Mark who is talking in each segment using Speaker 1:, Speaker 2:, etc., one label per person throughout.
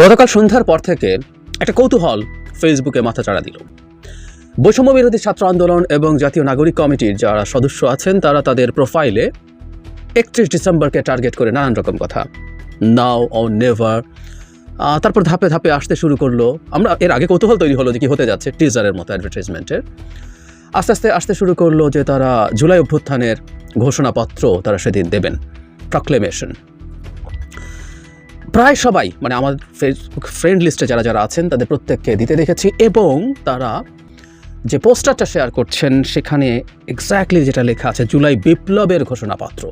Speaker 1: গতকাল সন্ধ্যার পর থেকে একটা কৌতূহল ফেসবুকে মাথাচাড়া দিল। বৈষম্য বিরোধী ছাত্র আন্দোলন এবং জাতীয় নাগরিক কমিটির যারা সদস্য আছেন তারা তাদের প্রোফাইলে 31 ডিসেম্বরকে টার্গেট করে নানান রকম কথা, নাও অর নেভার, তারপর ধাপে ধাপে আসতে শুরু করলো। আমরা এর আগে কৌতূহল তৈরি হলো যে কি হতে যাচ্ছে, টিজারের মতো অ্যাডভার্টাইজমেন্টের। আস্তে আস্তে আসতে শুরু করলো যে তারা জুলাই অভ্যুত্থানের ঘোষণাপত্র তারা সেদিন দেবেন, প্রক্লেমেশন। প্রায় সবাই, মানে আমার ফেসবুক ফ্রেন্ড লিস্টে যারা যারা আছেন তাদের প্রত্যেককে দিতে দেখেছি, এবং তারা যে পোস্টারটা শেয়ার করছেন সেখানে এক্স্যাক্টলি যেটা লেখা আছে জুলাই বিপ্লবের ঘোষণাপত্র।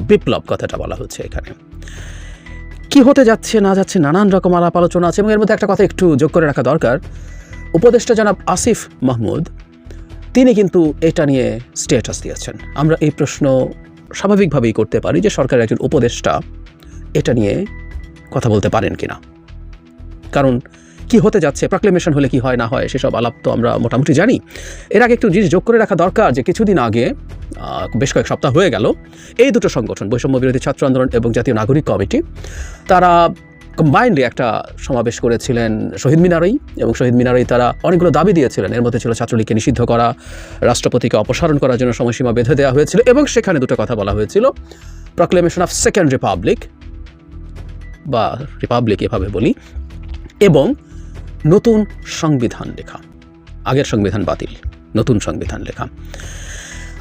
Speaker 1: বিপ্লব কথাটা বলা হচ্ছে এখানে। কি হতে যাচ্ছে না যাচ্ছে নানান রকম আলাপ আলোচনা আছে, এবং এর মধ্যে একটা কথা একটু যোগ করে রাখা দরকার। উপদেষ্টা জনাব আসিফ মাহমুদ তিনি কিন্তু এটা নিয়ে স্ট্যাটাস দিয়েছেন। আমরা এই প্রশ্ন স্বাভাবিকভাবেই করতে পারি যে সরকারের একজন উপদেষ্টা এটা নিয়ে কথা বলতে পারেন কিনা, কারণ কি হতে যাচ্ছে, প্রক্লেমেশন হলে কি হয় না হয় সেসব আলাপ তো আমরা মোটামুটি জানি। এর আগে একটু জিনিস যোগ করে রাখা দরকার যে কিছুদিন আগে, বেশ কয়েক সপ্তাহ হয়ে গেল, এই দুটো সংগঠন বৈষম্য বিরোধী ছাত্র আন্দোলন এবং জাতীয় নাগরিক কমিটি তারা কম্বাইন্ডলি একটা সমাবেশ করেছিলেন শহীদ মিনারেই, এবং শহীদ মিনারেই তারা অনেকগুলো দাবি দিয়েছিলেন। এর মধ্যে ছিল ছাত্রলীগকে নিষিদ্ধ করা, রাষ্ট্রপতিকে অপসারণ করার জন্য সময়সীমা বেঁধে দেওয়া হয়েছিল, এবং সেখানে দুটো কথা বলা হয়েছিল, প্রক্লেমেশন অফ সেকেন্ড রিপাবলিক বা রিপাবলিক এভাবে বলি, এবং নতুন সংবিধান লেখা। আগের সংবিধান বাতিল, নতুন সংবিধান লেখা।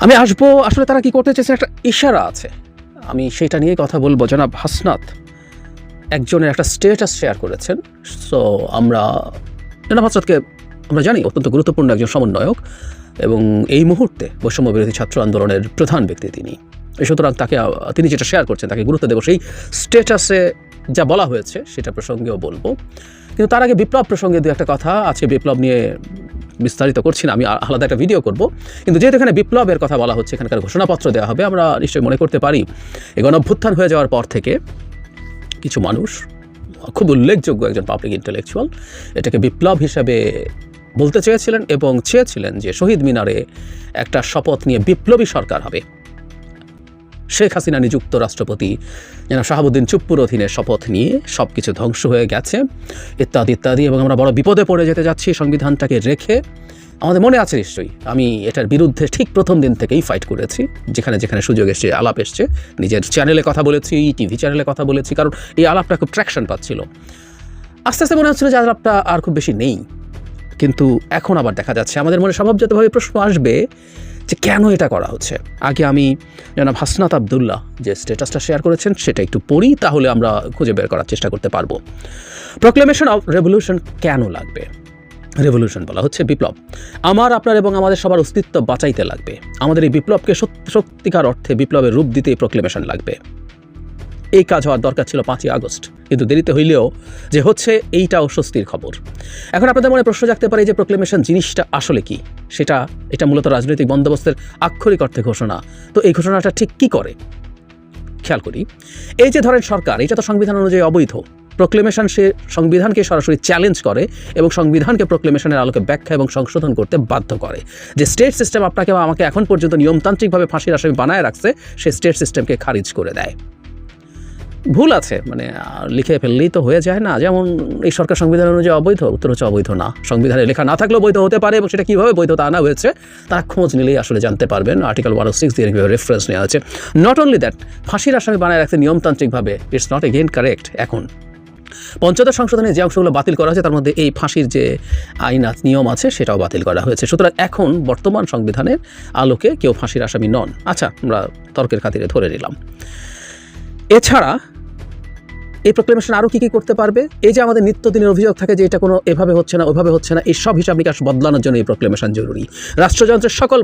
Speaker 1: আমি আসবো, আসলে তারা কি করতে চেয়েছে একটা ইশারা আছে, আমি সেটা নিয়ে কথা বলবো। জনাব হাসনাত একজনের একটা স্ট্যাটাস শেয়ার করেছেন। সো আমরা জনাব হাসনাতকে আমরা জানি অত্যন্ত গুরুত্বপূর্ণ একজন সমন্বয়ক, এবং এই মুহূর্তে বৈষম্য বিরোধী ছাত্র আন্দোলনের প্রধান ব্যক্তি তিনি। সুতরাং তাকে, তিনি যেটা শেয়ার করছেন তাকে গুরুত্ব দেব। সেই স্ট্যাটাসে যা বলা হয়েছে সেটা প্রসঙ্গেও বলবো, কিন্তু তার আগে বিপ্লব প্রসঙ্গে দু একটা কথা আছে। বিপ্লব নিয়ে বিস্তারিত করছি না, আমি আলাদা একটা ভিডিও করব। কিন্তু যেহেতু এখানে বিপ্লবের কথা বলা হচ্ছে, এখানকার ঘোষণাপত্র দেওয়া হবে, আমরা নিশ্চয়ই মনে করতে পারি এই গণঅভ্যুত্থান হয়ে যাওয়ার পর থেকে কিছু মানুষ, খুব উল্লেখযোগ্য একজন পাবলিক ইন্টেলেকচুয়াল, এটাকে বিপ্লব হিসাবে বলতে চেয়েছিলেন এবং চেয়েছিলেন যে শহীদ মিনারে একটা শপথ নিয়ে বিপ্লবী সরকার হবে। শেখ হাসিনা নিযুক্ত রাষ্ট্রপতি জনাব শাহাবুদ্দিন চুপ্পুর অধীনে শপথ নিয়ে সব কিছু ধ্বংস হয়ে গেছে, ইত্যাদি ইত্যাদি, এবং আমরা বড় বিপদে পড়ে যেতে যাচ্ছি সংবিধানটাকে রেখে। আমাদের মনে আছে নিশ্চয়ই, আমি এটার বিরুদ্ধে ঠিক প্রথম দিন থেকেই ফাইট করেছি, যেখানে যেখানে সুযোগ এসছে, আলাপ এসছে, নিজের চ্যানেলে কথা বলেছি, টিভি চ্যানেলে কথা বলেছি, কারণ এই আলাপটা খুব ট্র্যাকশন পাচ্ছিল। আস্তে আস্তে মনে হচ্ছিল যে আলাপটা আর খুব বেশি নেই, কিন্তু এখন আবার দেখা যাচ্ছে আমাদের মনে স্বভাবজাতভাবে প্রশ্ন আসবে যে কেন এটা করা হচ্ছে। আগে আমি জনাব হাসনাত আবদুল্লাহ যে স্ট্যাটাসটা শেয়ার করেছেন সেটা একটু পড়ি, তাহলে আমরা খুঁজে বের করার চেষ্টা করতে পারবো। প্রক্লেমেশন অফ রেভলিউশন কেন লাগবে? রেভলিউশন বলা হচ্ছে বিপ্লব। আমার, আপনার এবং আমাদের সবার অস্তিত্ব বাঁচাইতে লাগবে। আমাদের এই বিপ্লবকে সত্যিকার অর্থে বিপ্লবের রূপ দিতে প্রক্লেমেশন লাগবে। এই কাজ হওয়ার দরকার ছিল 5ই আগস্ট, কিন্তু দেরিতে হইলেও যে হচ্ছে এইটা অস্বস্তির খবর। এখন আপনাদের মনে প্রশ্ন জাগতে পারে যে প্রক্লেমেশন জিনিসটা আসলে কি। এটা মূলত রাজনৈতিক বন্দোবস্তের আক্ষরিক অর্থে ঘোষণা। তো এই ঘোষণাটা ঠিক কি করে খেয়াল করি। এই যে ধরেন সরকার, এটা তো সংবিধান অনুযায়ী অবৈধ। প্রক্লেমেশন সে সংবিধানকে সরাসরি চ্যালেঞ্জ করে এবং সংবিধানকে প্রক্লেমেশনের আলোকে ব্যাখ্যা এবং সংশোধন করতে বাধ্য করে। যে স্টেট সিস্টেম আপনাকে বা আমাকে এখন পর্যন্ত নিয়মতান্ত্রিকভাবে ফাঁসির আসামি বানায় রাখছে, সে স্টেট সিস্টেমকে খারিজ করে দেয়। ভুল আছে, মানে লিখে ফেললেই তো হয়ে যায় না। যেমন এই সরকার সংবিধান অনুযায়ী অবৈধ, উত্তর হচ্ছে অবৈধ না। সংবিধানে লেখা না থাকলেও বৈধ হতে পারে, এবং সেটা কীভাবে বৈধতা আনা হয়েছে তারা খোঁজ নিলেই আসলে জানতে পারবেন। আর্টিকেল 106 দিয়ে কীভাবে রেফারেন্স নেওয়া আছে। নট অনলি দ্যাট, ফাঁসির আসামি বানায় রাখতে নিয়মতান্ত্রিকভাবে, ইটস নট এগেইন কারেক্ট। এখন পঞ্চদশ সংশোধনে যে অংশগুলো বাতিল করা হয়েছে তার মধ্যে এই ফাঁসির যে আইন নিয়ম আছে সেটাও বাতিল করা হয়েছে। সুতরাং এখন বর্তমান সংবিধানের আলোকে কেউ ফাঁসির আসামি নন। আচ্ছা, আমরা তর্কের খাতিরে ধরে নিলাম। এছাড়া এই প্রক্লেমেশন আরও কী কী করতে পারবে? এই যে আমাদের নিত্যদিনের অভিযোগ থাকে যে এটা কোনো এভাবে হচ্ছে না, ওইভাবে হচ্ছে না, এই সব হিসাব নিকাশ বদলানোর জন্য এই প্রক্লেমেশন জরুরি। রাষ্ট্রযন্ত্রের যে সকল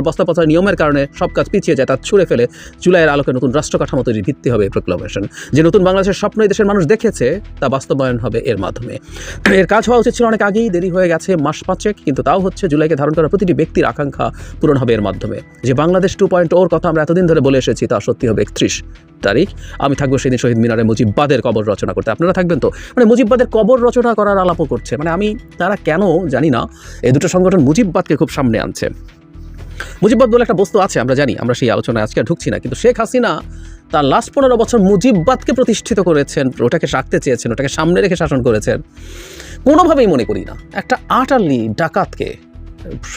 Speaker 1: বস্তাপচার নিয়মের কারণে সব কাজ পিছিয়ে যায়, তা ছুঁড়ে ফেলে জুলাইয়ের আলোকে নতুন রাষ্ট্র কাঠামো তৈরির ভিত্তি হবে এই প্রক্লেমেশন। যে নতুন বাংলাদেশের স্বপ্ন এই দেশের মানুষ দেখেছে তা বাস্তবায়ন হবে এর মাধ্যমে। এর কাজ হওয়া উচিত ছিল অনেক আগেই, দেরি হয়ে গেছে মাস 5 কিন্তু তাও হচ্ছে। জুলাইকে ধারণ করা প্রতিটি ব্যক্তির আকাঙ্ক্ষা পূরণ হবে এর মাধ্যমে। যে বাংলাদেশ 2.0 কথা আমরা এতদিন ধরে বলে এসেছি তা সত্যি হবে 31 তারিখ। আমি থাকবো সেদিন শহীদ মিনারে মুজিববাদের কবর রচনা করতে, আপনারা থাকবেন তো? মানে মুজিববাদের কবর রচনা করার আলাপও করছে। মানে আমি, তারা কেন জানি না, এই দুটো সংগঠন মুজিববাদকে খুব সামনে আনছে। মুজিববাদ বলে একটা বস্তু আছে আমরা জানি, আমরা সেই আলোচনায় আজকে ঢুকছি না, কিন্তু শেখ হাসিনা তার লাস্ট 15 বছর মুজিববাদকে প্রতিষ্ঠিত করেছেন, ওটাকে রাখতে চেয়েছেন, ওটাকে সামনে রেখে শাসন করেছেন। কোনোভাবেই মনে করি না একটা আটারলি ডাকাতকে,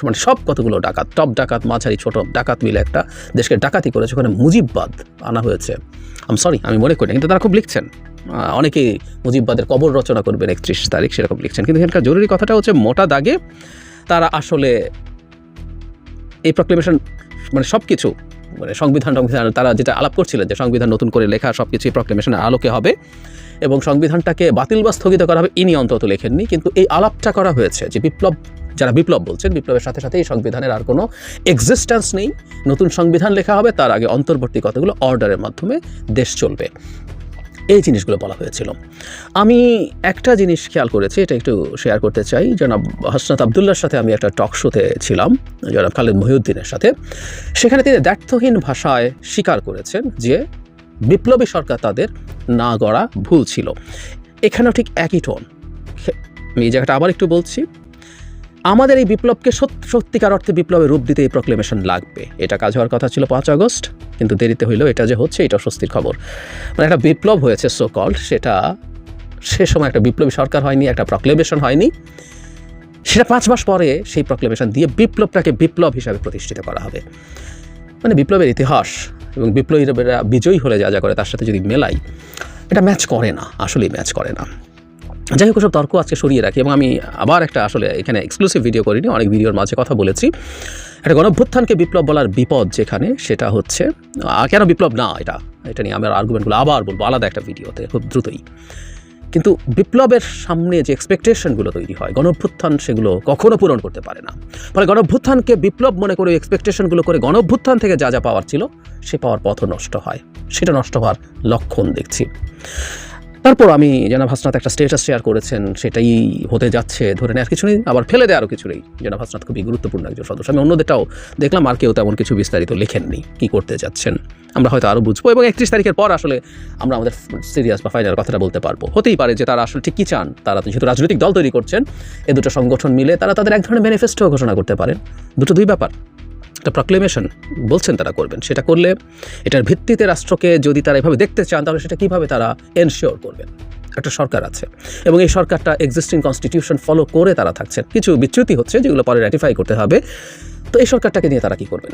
Speaker 1: মানে সব কতগুলো ডাকাত, টপ ডাকাত, মাঝারি ছোট ডাকাত মিলে একটা দেশকে ডাকাতি করেছে, ওখানে মুজিববাদ আনা হয়েছে। আমি মনে করি না, কিন্তু তারা খুব লিখছেন, অনেকেই মুজিববাদের কবর রচনা করবেন 31 তারিখ সেরকম লিখছেন। কিন্তু এখানকার জরুরি কথাটা হচ্ছে মোটা দাগে তারা আসলে এই প্রক্লেমেশন মানে সব কিছু, মানে সংবিধান তারা যেটা আলাপ করছিলেন যে সংবিধান নতুন করে লেখা সব কিছু এই প্রক্লেমেশনের আলোকে হবে এবং সংবিধানটাকে বাতিল বা স্থগিত করা হবে, ইনি অন্তত লেখেননি। কিন্তু এই আলাপটা করা হয়েছে যে যারা বিপ্লব বলছেন, বিপ্লবের সাথে সাথে এই সংবিধানের আর কোনো এক্সিস্টেন্স নেই, নতুন সংবিধান লেখা হবে, তার আগে অন্তর্বর্তী কতগুলো অর্ডারের মাধ্যমে দেশ চলবে, এই জিনিসগুলো বলা হয়েছিল। আমি একটা জিনিস খেয়াল করেছি, এটা একটু শেয়ার করতে চাই। জনাব হাসনাত আবদুল্লাহর সাথে আমি একটা টক শোতে ছিলাম, জনাব খালেদ মহিউদ্দিনের সাথে। সেখানে তিনি দ্ব্যর্থহীন ভাষায় স্বীকার করেছেন যে বিপ্লবী সরকার তাদের না গড়া ভুল ছিল। এখানেও ঠিক একই টোন। আমি এই জায়গাটা আবার একটু বলছি, আমাদের এই বিপ্লবকে সত্যিকার অর্থে বিপ্লবের রূপ দিতে এই প্রক্লেমেশন লাগবে। এটা কাজ হওয়ার কথা ছিল 5 আগস্ট, কিন্তু দেরিতে হইলেও এটা যে হচ্ছে এটা স্বস্তির খবর। মানে একটা বিপ্লব হয়েছে সো কল্ড, সেটা সে সময় একটা বিপ্লবী সরকার হয়নি, একটা প্রক্লেমেশন হয়নি, সেটা 5 মাস পরে সেই প্রক্লেমেশন দিয়ে বিপ্লবটাকে বিপ্লব হিসাবে প্রতিষ্ঠিত করা হবে। মানে বিপ্লবের ইতিহাস এবং বিপ্লবীরা বিজয়ী হলে যা যা করে তার সাথে যদি মেলাই, এটা ম্যাচ করে না, আসলেই ম্যাচ করে না। যাই হোক, সব তর্ক আজকে সরিয়ে রাখি এবং আমি আবার একটা আসলে এখানে এক্সক্লুসিভ ভিডিও করিনি, অনেক ভিডিওর মাঝে কথা বলেছি। একটা গণঅভ্যুত্থানকে বিপ্লব বলার বিপদ যেখানে, সেটা হচ্ছে কেন বিপ্লব না, এটা নিয়ে আমার আর্গুমেন্টগুলো আবার বলবো আলাদা একটা ভিডিওতে খুব দ্রুতই। কিন্তু বিপ্লবের সামনে যে এক্সপেকটেশনগুলো তৈরি হয়, গণঅভ্যুত্থান সেগুলো কখনো পূরণ করতে পারে না। ফলে গণঅভ্যুত্থানকে বিপ্লব মনে করে এক্সপেকটেশনগুলো করে গণঅভ্যুত্থান থেকে যা যা পাওয়ার ছিল সে পাওয়ার পথও নষ্ট হয়, সেটা নষ্ট হওয়ার লক্ষণ দেখছি। তারপর আমি জনাব হাসনাত একটা স্ট্যাটাস শেয়ার করেছেন, সেটাই হতে যাচ্ছে ধরে নেওয়ার কিছু নেই, আবার ফেলে দেওয়ারও কিছু নেই। জনাব হাসনাত খুবই গুরুত্বপূর্ণ একজন সদস্য। আমি অন্যদেরটাও দেখলাম, আর কেউ তেমন কিছু বিস্তারিত লেখেননি কী করতে যাচ্ছেন, আমরা হয়তো আরও বুঝবো এবং 31 তারিখের পর আসলে আমরা আমাদের সিরিয়াস বা ফাইনাল কথাটা বলতে পারবো। হতেই পারে যে তারা আসলে ঠিক কী চান, তারা যেহেতু রাজনৈতিক দল তৈরি করছেন, এই দুটো সংগঠন মিলে তারা তাদের এক ধরনের ম্যানিফেস্টো ঘোষণা করতে পারেন। দুই ব্যাপার, একটা প্রক্লেমেশন বলছেন তারা করবেন, সেটা করলে এটার ভিত্তিতে রাষ্ট্রকে যদি তারা এভাবে দেখতে চান, তাহলে সেটা কীভাবে তারা এনশিওর করবেন। একটা সরকার আছে এবং এই সরকারটা এক্সিস্টিং কনস্টিটিউশন ফলো করে তারা থাকছেন, কিছু বিচ্যুতি হচ্ছে যেগুলো পরে র্যাটিফাই করতে হবে। তো এই সরকারটাকে নিয়ে তারা কী করবেন,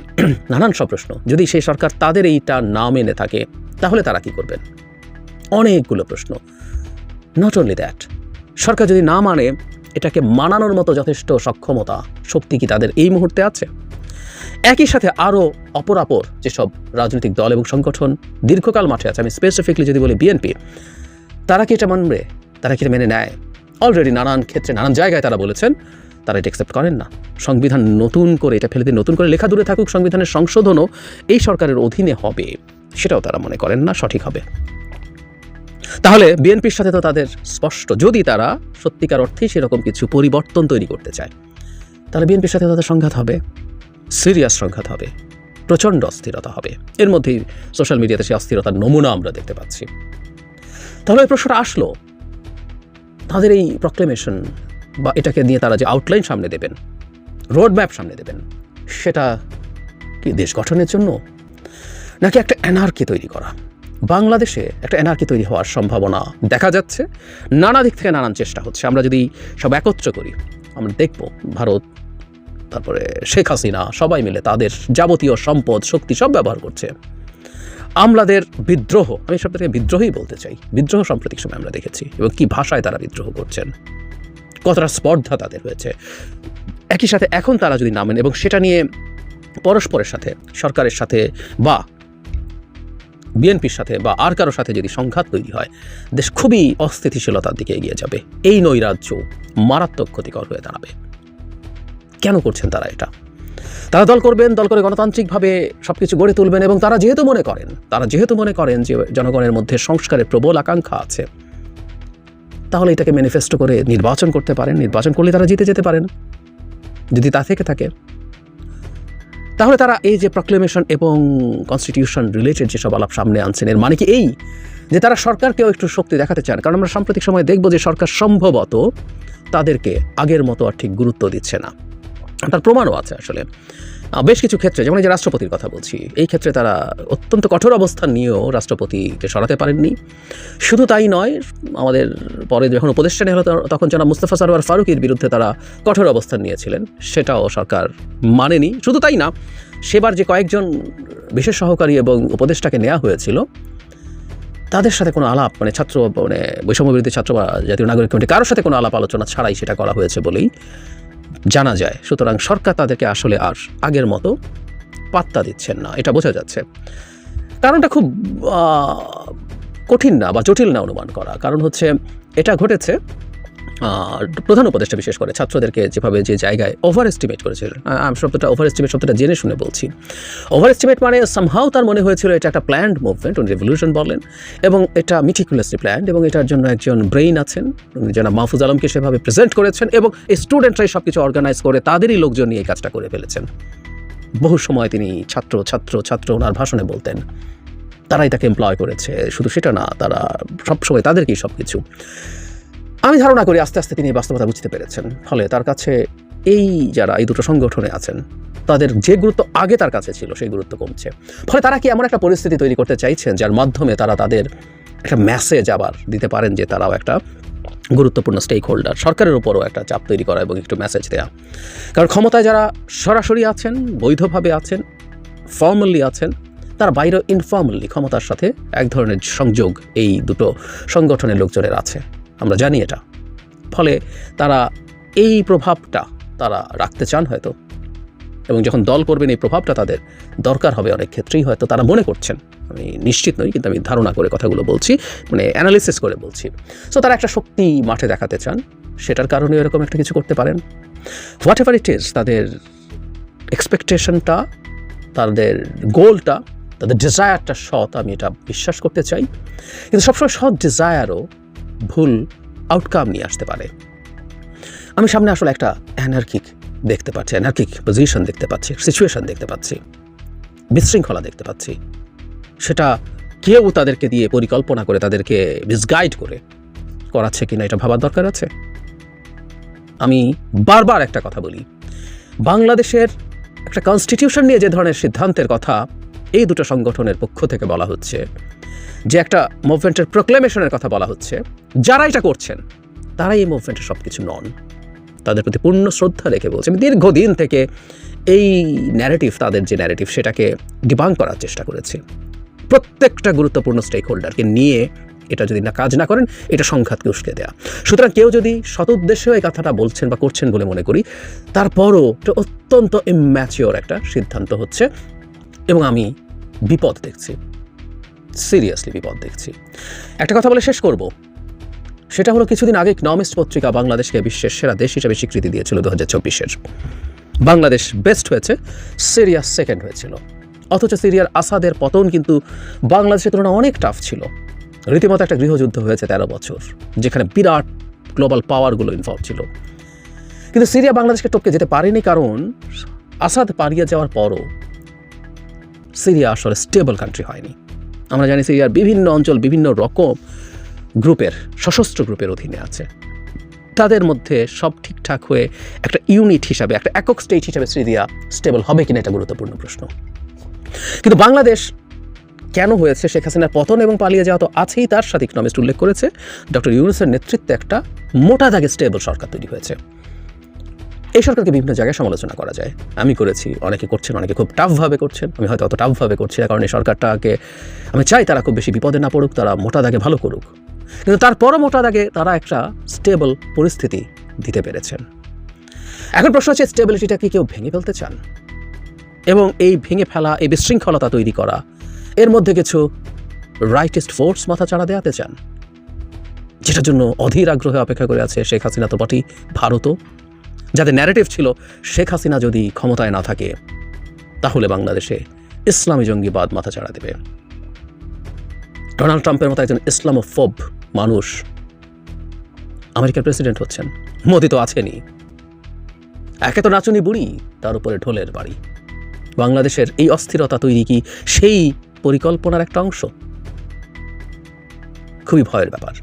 Speaker 1: নানান সব প্রশ্ন। যদি সেই সরকার তাদের এইটা না মেনে থাকে তাহলে তারা কী করবেন, অনেকগুলো প্রশ্ন। নট অনলি দ্যাট, সরকার যদি না মানে, এটাকে মানানোর মতো যথেষ্ট সক্ষমতা, শক্তি কি তাদের এই মুহূর্তে আছে? একই সাথে আরও অপরাপর যেসব রাজনৈতিক দল এবং সংগঠন দীর্ঘকাল মাঠে আছে, আমি স্পেসিফিকলি যদি বলি বিএনপি, তারা কি এটা মানবে, তারা কি এটা মেনে নেয়? অলরেডি নানান ক্ষেত্রে নানান জায়গায় তারা বলেছেন তারা এটা অ্যাকসেপ্ট করেন না। সংবিধান নতুন করে এটা ফেলে দিয়ে নতুন করে লেখা দূরে থাকুক, সংবিধানের সংশোধনও এই সরকারের অধীনে হবে, সেটাও তারা মনে করেন না সঠিক হবে। তাহলে বিএনপির সাথে তো তাদের স্পষ্ট, যদি তারা সত্যিকার অর্থেই সেরকম কিছু পরিবর্তন তৈরি করতে চায়, তাহলে বিএনপির সাথে তাদের সংঘাত হবে, সিরিয়াস সংঘাত হবে, প্রচণ্ড অস্থিরতা হবে। এর মধ্যেই সোশ্যাল মিডিয়াতে সেই অস্থিরতার নমুনা আমরা দেখতে পাচ্ছি। তাহলে এই প্রশ্নটা আসলো, তাদের এই প্রক্লেমেশন বা এটাকে নিয়ে তারা যে আউটলাইন সামনে দেবেন, রোড ম্যাপ সামনে দেবেন, সেটা কি দেশ গঠনের জন্য, নাকি একটা অ্যানার্কি তৈরি করা? বাংলাদেশে একটা অ্যানার্কি তৈরি হওয়ার সম্ভাবনা দেখা যাচ্ছে, নানা দিক থেকে নানান চেষ্টা হচ্ছে। আমরা যদি সব একত্র করি, আমরা দেখব ভারত, তারপরে শেখ হাসিনা, সবাই মিলে তাদের যাবতীয় সম্পদ শক্তি সব ব্যবহার করছে। আমলাদের বিদ্রোহ, আমি সব থেকে বিদ্রোহই বলতে চাই, বিদ্রোহ সাম্প্রতিক সময় আমরা দেখেছি এবং কি ভাষায় তারা বিদ্রোহ করছেন, কতটা স্পর্ধা তাদের হয়েছে। একই সাথে এখন তারা যদি নামেন এবং সেটা নিয়ে পরস্পরের সাথে, সরকারের সাথে বা বিএনপির সাথে বা আর কারোর সাথে যদি সংঘাত তৈরি হয়, দেশ খুবই অস্থিতিশীলতার দিকে এগিয়ে যাবে। এই নৈরাজ্য মারাত্মক ক্ষতিকর হয়ে দাঁড়াবে। কেন করছেন তারা এটা? তারা দল করবেন, দল করে গণতান্ত্রিকভাবে সব কিছু গড়ে তুলবেন এবং তারা যেহেতু মনে করেন যে জনগণের মধ্যে সংস্কারের প্রবল আকাঙ্ক্ষা আছে, তাহলে এটাকে ম্যানিফেস্টো করে নির্বাচন করতে পারেন। নির্বাচন করলে তারা জিতে যেতে পারেন। যদি তা থেকে থাকে, তাহলে তারা এই যে প্রক্লেমেশন এবং কনস্টিটিউশন রিলেটেড যেসব আলাপ সামনে আনছেন, এর মানে কি এই যে তারা সরকারকেও একটু শক্তি দেখাতে চান? কারণ আমরা সাম্প্রতিক সময় দেখব যে সরকার সম্ভবত তাদেরকে আগের মতো আর ঠিক গুরুত্ব দিচ্ছে না। তার প্রমাণও আছে আসলে। বেশ কিছু ক্ষেত্রে, যেমন এই যে রাষ্ট্রপতির কথা বলছি, এই ক্ষেত্রে তারা অত্যন্ত কঠোর অবস্থান নিয়েও রাষ্ট্রপতিকে সরাতে পারেননি। শুধু তাই নয়, আমাদের পরে যখন উপদেষ্টা নেওয়া হলো তখন জনাব মুস্তাফা সরওয়ার ফারুকীর বিরুদ্ধে তারা কঠোর অবস্থান নিয়েছিলেন, সেটাও সরকার মানেনি। শুধু তাই না, সেবার যে কয়েকজন বিশেষ সহকারী এবং উপদেষ্টাকে নেওয়া হয়েছিল তাদের সাথে কোনো আলাপ, মানে বৈষম্য বিরোধী ছাত্র বা জাতীয় নাগরিক কমিটি কারোর সাথে কোনো আলাপ আলোচনা ছাড়াই সেটা করা হয়েছে বলেই জানা যায়। সুতরাং সরকার তাদেরকে আসলে আর আগের মতো পাত্তা দিচ্ছেন না, এটা বোঝা যাচ্ছে। কারণটা খুব কঠিন না বা জটিল না অনুমান করা। কারণ হচ্ছে এটা ঘটেছে প্রধান উপদেষ্টা বিশেষ করে ছাত্রদেরকে যেভাবে যে জায়গায় ওভার এস্টিমেট করেছিলেন। আমি ওভার এস্টিমেট শব্দটা জেনে শুনে বলছি। ওভার এস্টিমেট মানে সামহাও তার মনে হয়েছিল এটা একটা প্ল্যান্ড মুভমেন্ট, উনি রেভলিউশন বলেন, এবং এটা মিটিকুলাসলি প্ল্যান্ড, এবং এটার জন্য একজন ব্রেইন আছেন, উনি জনাব মাহফুজ আলমকে সেভাবে প্রেজেন্ট করেছেন, এবং এই স্টুডেন্টরাই সব কিছু অর্গানাইজ করে তাদেরই লোকজন নিয়ে এই কাজটা করে ফেলেছেন। বহু সময় তিনি ছাত্র ওনার ভাষণে বলতেন তারাই তাকে এমপ্লয় করেছে। শুধু সেটা না, তারা সবসময় তাদেরকেই সব কিছু। আমি ধারণা করি আস্তে আস্তে তিনি বাস্তবতা বুঝতে পেরেছেন। ফলে তার কাছে যারা এই দুটো সংগঠনে আছেন তাদের যে গুরুত্ব আগে তার কাছে ছিল সেই গুরুত্ব কমছে। ফলে তারা কি এমন একটা পরিস্থিতি তৈরি করতে চাইছেন যার মাধ্যমে তারা তাদের একটা মেসেজ আবার দিতে পারেন যে তারাও একটা গুরুত্বপূর্ণ স্টেক হোল্ডার, সরকারের উপরও একটা চাপ তৈরি করা এবং একটু মেসেজ দেওয়া। কারণ ক্ষমতায় যারা সরাসরি আছেন, বৈধভাবে আছেন, ফর্মালি আছেন, তার বাইরে ইনফর্মালি ক্ষমতার সাথে এক ধরনের সংযোগ এই দুটো সংগঠনের লোকজনের আছে, আমরা জানি এটা। ফলে তারা এই প্রভাবটা তারা রাখতে চান হয়তো, এবং যখন দল করবেন এই প্রভাবটা তাদের দরকার হবে অনেক ক্ষেত্রেই, হয়তো তারা মনে করছেন। আমি নিশ্চিত নই, কিন্তু আমি ধারণা করে কথাগুলো বলছি, মানে অ্যানালিসিস করে বলছি। সো তারা একটা শক্তি মাঠে দেখাতে চান, সেটার কারণে এরকম একটা কিছু করতে পারেন। হোয়াট এভার ইট ইজ, তাদের এক্সপেকটেশনটা, তাদের গোলটা, তাদের ডিজায়ারটা সৎ, আমি এটা বিশ্বাস করতে চাই। কিন্তু সবসময় সৎ ডিজায়ারও ভুল আউটকাম নিয়ে আসতে পারে। আমি সামনে আসলে একটা অ্যানার্কিক পজিশন দেখতে পাচ্ছি, সিচুয়েশন দেখতে পাচ্ছি, বিশৃঙ্খলা দেখতে পাচ্ছি। সেটা কেউ তাদেরকে দিয়ে পরিকল্পনা করে তাদেরকে মিসগাইড করে করাচ্ছে কিনা এটা ভাবার দরকার আছে। আমি বারবার একটা কথা বলি, বাংলাদেশের একটা কনস্টিটিউশন নিয়ে যে ধরনের সিদ্ধান্তের কথা এই দুটো সংগঠনের পক্ষ থেকে বলা হচ্ছে, যে একটা মুভমেন্টের প্রোক্লেমেশনের কথা বলা হচ্ছে, যারা এটা করছেন তারাই এই মুভমেন্টের সব কিছু নন। তাদের প্রতি পূর্ণ শ্রদ্ধা রেখে বলছে। আমি দীর্ঘদিন থেকে এই ন্যারেটিভ, তাদের যে ন্যারেটিভ, সেটাকে ডিবাঙ্ক করার চেষ্টা করেছি। প্রত্যেকটা গুরুত্বপূর্ণ স্টেক হোল্ডারকে নিয়ে এটা যদি না কাজ না করেন, এটা সংঘাতকে উস্কে দেয়া। সুতরাং কেউ যদি সৎ উদ্দেশ্যেও এই কথাটা বলছেন বা করছেন বলে মনে করি, তারপরও এটা অত্যন্ত ইম্যাচিওর একটা সিদ্ধান্ত হচ্ছে, এবং আমি বিপদ দেখছি, সিরিয়াসলি বিপদ দেখছি। একটা কথা বলে শেষ করব, সেটা হলো কিছুদিন আগে ইকনমিস্ট পত্রিকা বাংলাদেশকে বিশ্বের সেরা দেশ হিসেবে স্বীকৃতি দিয়েছিল 2024-এর। বাংলাদেশ বেস্ট হয়েছে, সিরিয়া সেকেন্ড হয়েছিল। অথচ সিরিয়ার আসাদের পতন কিন্তু বাংলাদেশের তুলনায় অনেক টাফ ছিল। রীতিমতো একটা গৃহযুদ্ধ হয়েছে 13 বছর, যেখানে বিরাট গ্লোবাল পাওয়ারগুলো ইনভলভ ছিল। কিন্তু সিরিয়া বাংলাদেশকে টপকে যেতে পারেনি, কারণ আসাদ পালিয়ে যাওয়ার পরও সিরিয়া আসলে স্টেবল কান্ট্রি হয়নি। আমরা জানি সিরিয়ার বিভিন্ন অঞ্চল বিভিন্ন রকম গ্রুপের, সশস্ত্র গ্রুপের অধীনে আছে। তাদের মধ্যে সব ঠিকঠাক হয়ে একটা ইউনিট হিসাবে, একটা একক স্টেট হিসাবে সিরিয়া স্টেবল হবে কিনা, এটা গুরুত্বপূর্ণ প্রশ্ন। কিন্তু বাংলাদেশ কেন হয়েছে? শেখ হাসিনার পতন এবং পালিয়ে যাওয়া তো আছেই, তার সাথে ইকনমিস্ট উল্লেখ করেছে ডক্টর ইউনূসের নেতৃত্বে একটা মোটা দাগে স্টেবল সরকার তৈরি হয়েছে। এই সরকারকে বিভিন্ন জায়গায় সমালোচনা করা যায়, আমি করেছি, অনেকে করছেন, অনেকে খুব টাফভাবে করছেন। আমি হয়তো অত টাফভাবে করছি না, কারণ এই সরকারটাকে আমি চাই তারা খুব বেশি বিপদে না পড়ুক, তারা মোটা দাগে ভালো করুক। কিন্তু তারপরও মোটা দাগে তারা একটা স্টেবল পরিস্থিতি দিতে পেরেছেন। এখন প্রশ্ন হচ্ছে, স্টেবিলিটিটা কি কেউ ভেঙে ফেলতে চান? এবং এই ভেঙে ফেলা, এই বিশৃঙ্খলতা তৈরি করা, এর মধ্যে কিছু রাইটিস্ট ফোর্স মাথা চাড়া দেওয়াতে চান, যেটার জন্য অধীর আগ্রহে অপেক্ষা করে আছে শেখ হাসিনা তো বটেই, ভারতও, যাদের ন্যারেটিভ ছিল শেখ হাসিনা যদি ক্ষমতায় না থাকে তাহলে বাংলাদেশে ইসলামী জঙ্গিবাদ মাথা চাড়া দেবে। ডোনাল্ড ট্রাম্পের মতো একজন ইসলামোফোব মানুষ আমেরিকার প্রেসিডেন্ট হচ্ছেন। মোদি তো আছেনই, একে তো নাচুনি বুড়ি, তার উপরে ঢোলের বাড়ি। বাংলাদেশের এই অস্থিরতা তৈরি কি সেই পরিকল্পনার একটা অংশ? খুবই ভয়ের ব্যাপার।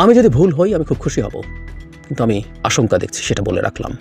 Speaker 1: আমি যদি ভুল হই আমি খুব খুশি হব, কিন্তু আমি আশঙ্কা দেখছি, সেটা বলে রাখলাম।